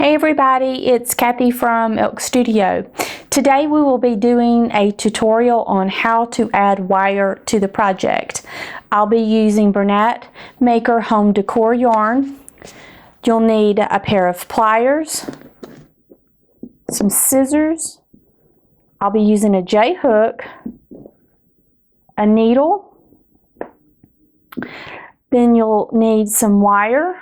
Hey everybody, it's Kathy from Elk Studio. Today we will be doing a tutorial on how to add wire to the project. I'll be using Bernat Maker Home Decor yarn. You'll need a pair of pliers, some scissors. I'll be using a J hook, a needle. Then you'll need some wire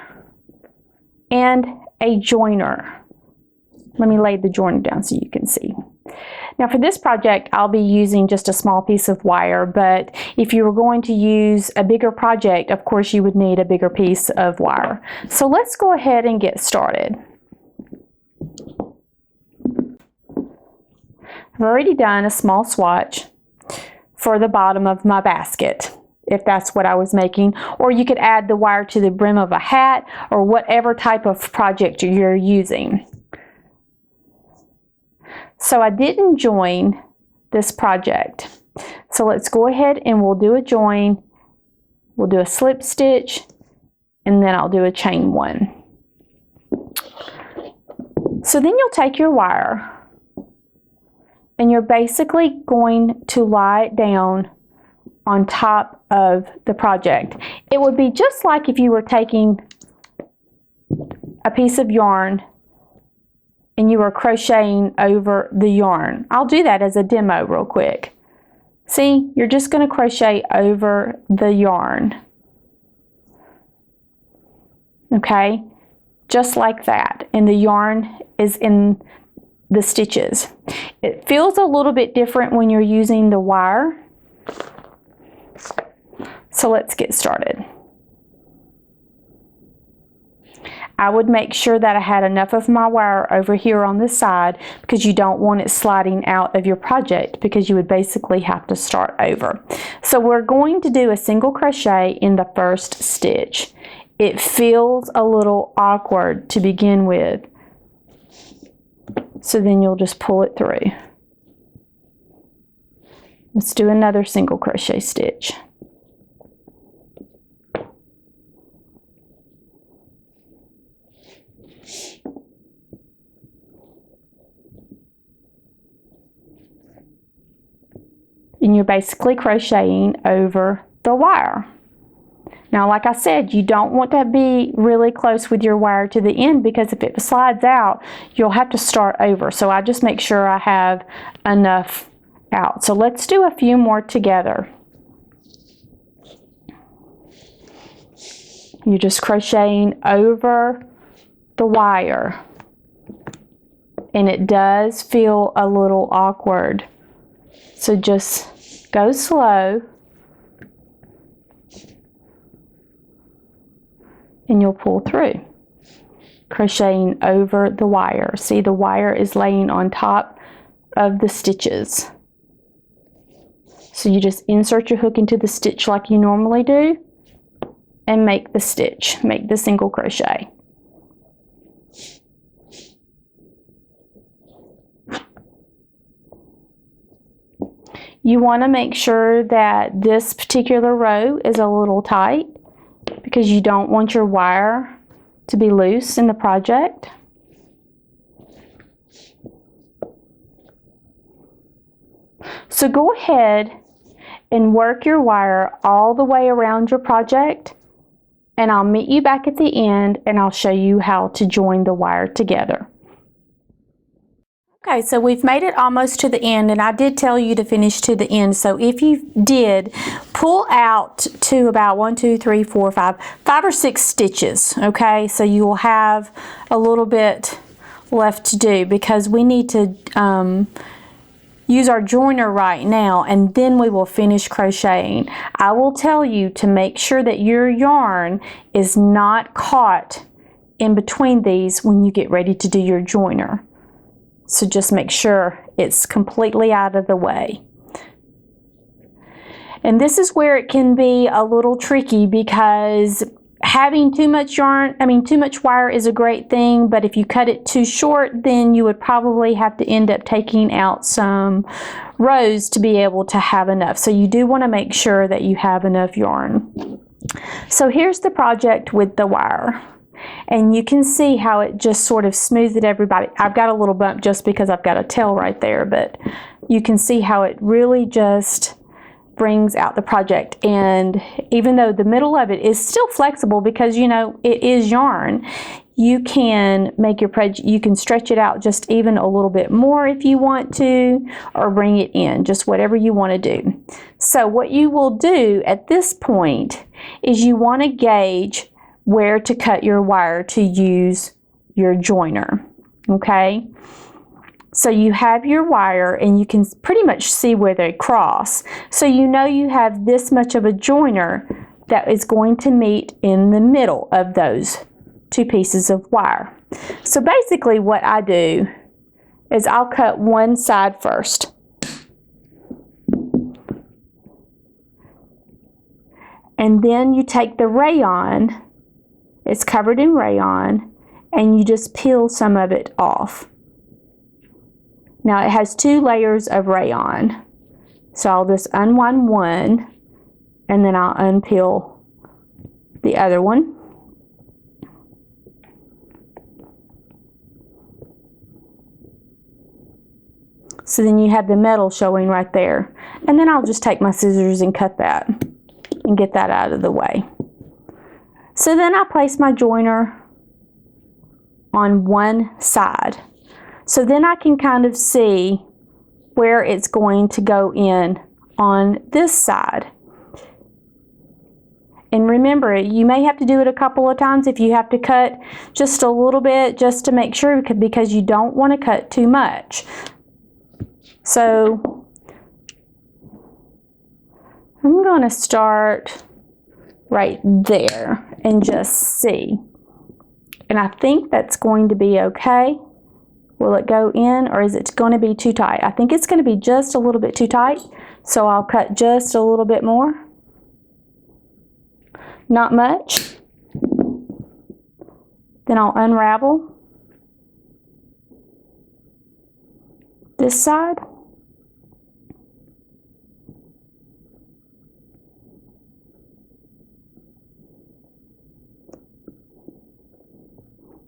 and a joiner. Let me lay the joiner down so you can see. Now for this project, I'll be using just a small piece of wire, but if you were going to use a bigger project, of course you would need a bigger piece of wire. So let's go ahead and get started. I've already done a small swatch for the bottom of my basket, if that's what I was making, or you could add the wire to the brim of a hat or whatever type of project you're using. So I didn't join this project. So let's go ahead and we'll do a join. We'll do a slip stitch and then I'll do a chain one. So then you'll take your wire and you're basically going to lie it down on top of the project. It would be just like if you were taking a piece of yarn and you were crocheting over the yarn. I'll do that as a demo real quick. See, you're just going to crochet over the yarn. Okay, just like that. And the yarn is in the stitches. It feels a little bit different when you're using the wire. So let's get started. I would make sure that I had enough of my wire over here on this side because you don't want it sliding out of your project because you would basically have to start over. So we're going to do a single crochet in the first stitch. It feels a little awkward to begin with. So then you'll just pull it through. Let's do another single crochet stitch. And you're basically crocheting over the wire. Now, like I said, you don't want to be really close with your wire to the end because if it slides out, you'll have to start over. So I just make sure I have enough out. So let's do a few more together. You're just crocheting over the wire. And it does feel a little awkward. So just go slow. And you'll pull through. Crocheting over the wire. See, the wire is laying on top of the stitches. So you just insert your hook into the stitch like you normally do and make the stitch, make the single crochet. You want to make sure that this particular row is a little tight because you don't want your wire to be loose in the project. So go ahead and work your wire all the way around your project and I'll meet you back at the end and I'll show you how to join the wire together. Okay, so we've made it almost to the end and I did tell you to finish to the end. So if you did, pull out to about 5 or 6 stitches, okay? So you will have a little bit left to do because we need to use our joiner right now and then we will finish crocheting. I will tell you to make sure that your yarn is not caught in between these when you get ready to do your joiner. So just make sure it's completely out of the way. And this is where it can be a little tricky because having too much yarn, too much wire is a great thing, but if you cut it too short, then you would probably have to end up taking out some rows to be able to have enough. So you do want to make sure that you have enough yarn. So here's the project with the wire. And you can see how it just sort of smooths it everybody. I've got a little bump just because I've got a tail right there, but you can see how it really just brings out the project. And even though the middle of it is still flexible because, you know, it is yarn, you can make you can stretch it out just even a little bit more if you want to, or bring it in, just whatever you want to do. So what you will do at this point is you want to gauge where to cut your wire to use your joiner, okay? So you have your wire and you can pretty much see where they cross. So you know you have this much of a joiner that is going to meet in the middle of those two pieces of wire. So basically what I do is I'll cut one side first. And then you take the rayon, it's covered in rayon, and you just peel some of it off. Now it has 2 layers of rayon. So I'll just unwind one and then I'll unpeel the other one. So then you have the metal showing right there. And then I'll just take my scissors and cut that and get that out of the way. So then I place my joiner on one side. So then I can kind of see where it's going to go in on this side. And remember, you may have to do it a couple of times if you have to cut just a little bit just to make sure, because you don't want to cut too much. So I'm going to start right there and just see. And I think that's going to be okay. Will it go in, or is it going to be too tight? I think it's going to be just a little bit too tight, so I'll cut just a little bit more. Not much. Then I'll unravel this side.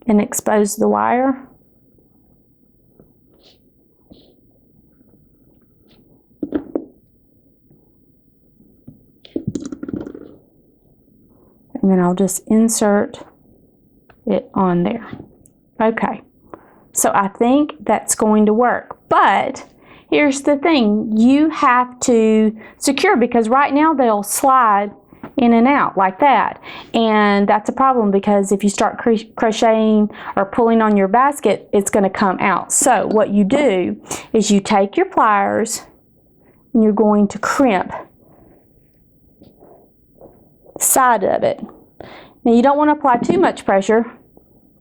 And expose the wire. And then I'll just insert it on there. Okay, so I think that's going to work, but here's the thing, you have to secure, because right now they'll slide in and out like that, and that's a problem because if you start crocheting or pulling on your basket, it's going to come out. So what you do is you take your pliers and you're going to crimp side of it. Now you don't want to apply too much pressure.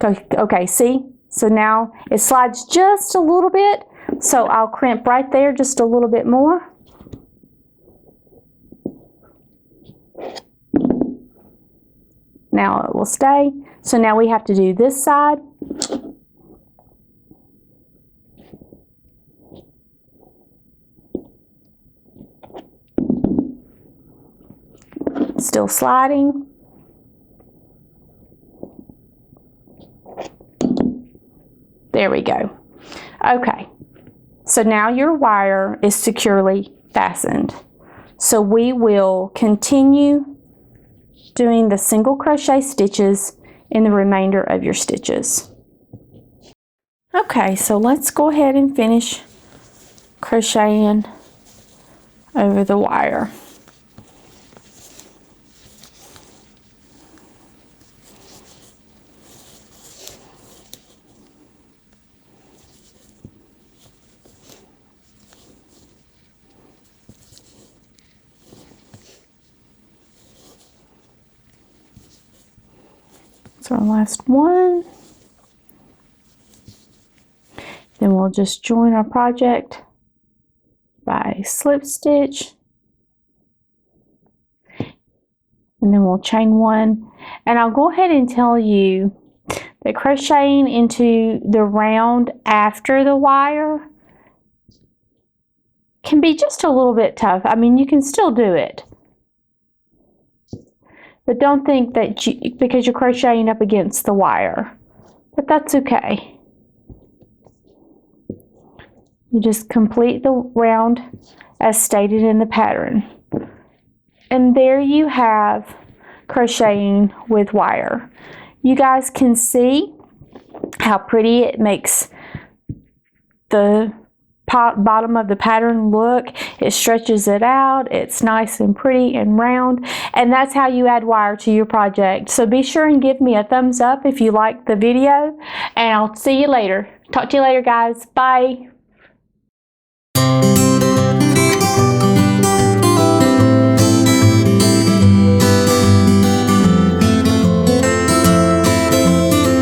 Okay, see? So now it slides just a little bit, so I'll crimp right there just a little bit more. Now it will stay. So now we have to do this side. Still sliding. There we go. Okay, so now your wire is securely fastened. So we will continue doing the single crochet stitches in the remainder of your stitches. Okay, so let's go ahead and finish crocheting over the wire. So our last one. Then we'll just join our project by slip stitch. And then we'll chain one. And I'll go ahead and tell you that crocheting into the round after the wire can be just a little bit tough. I mean, you can still do it, But don't think that because you're crocheting up against the wire. But that's okay. You just complete the round as stated in the pattern. And there you have crocheting with wire. You guys can see how pretty it makes the bottom of the pattern look. It stretches it out. It's nice and pretty and round, and that's how you add wire to your project. So be sure and give me a thumbs up if you liked the video, and I'll see you later. Talk to you later, guys. Bye.